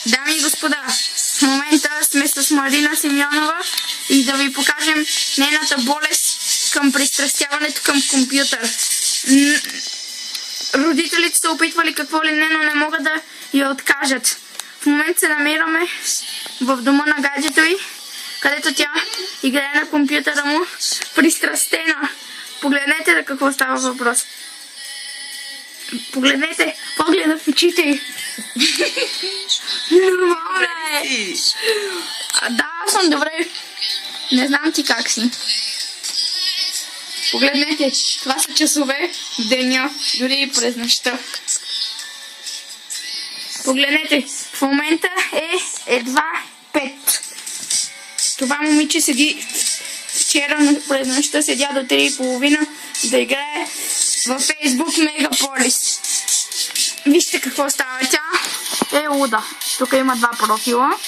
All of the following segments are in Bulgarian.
Дами и господа, в момента сме с Марина Симеонова и да ви покажем нейната болест към пристрастяването към компютър. Родителите са опитвали какво ли не, но не могат да я откажат. В момента се намираме в дома на гаджето й, където тя играе на компютъра му пристрастена. Погледнете за какво става въпрос. Погледнете погледа в очите й. Нормално е. Да, аз съм добре. Не знам ти как си. Погледнете, това са часове в деня, дори и през нощта. Погледнете, в момента е едва 5. Това момиче седи вчера през нощта, седя до 3:30 да играе във Facebook Megapolis. Вижте какво става. Тя е луда. Тук има 2 профила.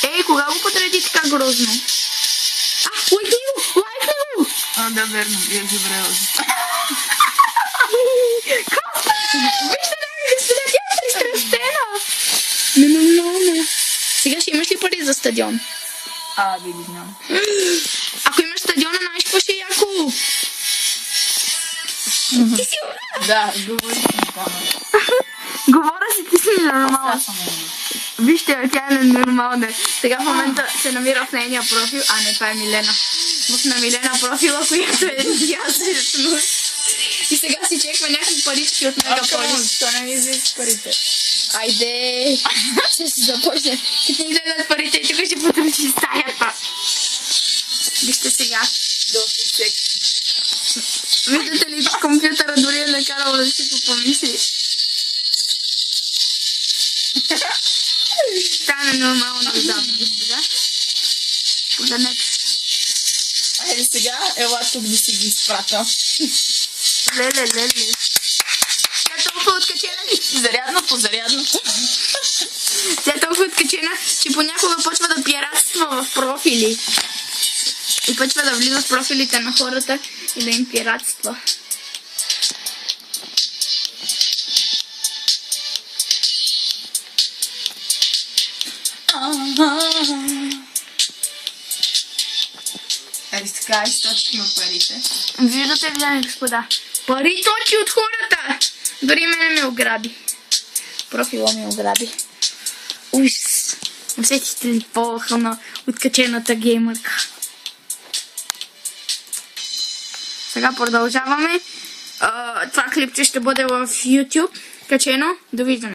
Ей, кога го подреди така грозно? Лайкни го! Да, верно. Я ги врела. Вижте, господа, тя е пристрастена! Не. Сега ще имаш ли пари за стадион? Види, знам. Ако имаш стадиона, знаеш какво ще е яко? Ти си умна! Да, говори си камера. Говоря си, ти си ненормална. Аз съм умна. Вижте, тя е ненормална. Сега в момента се намира в нейния профил. Не, това е Милена. На Милена профила, която е ясно. И сега си чеква някакви парички от Мегаполис. Защо не ми излизат парите? Айде! Ще се започне. Ще ни излезат парите и тук ще потръчи стаята. Вижте сега. Доста сек. Виждате ли, компютъра дори е накарал да си попомисли. Стане нормално, дами и господа. Погледнете. Айде сега, ела тук да си ги изпратя. Леле. Тя е толкова откачена ли? Зарядно. Тя е толкова откачена, че понякога почва да пиратства в профили. И почва да влиза в профилите на хората и да им пиратства. Ели така, източихме парите. Виждате ли, дами и господа? Пари точи от хората! Дори мене ме ограби. Профила ми ограби. Ужас! Усетихте ли полаха на откачената геймърка? Сега продължаваме. Това клипче ще бъде в YouTube качено. Довиждане!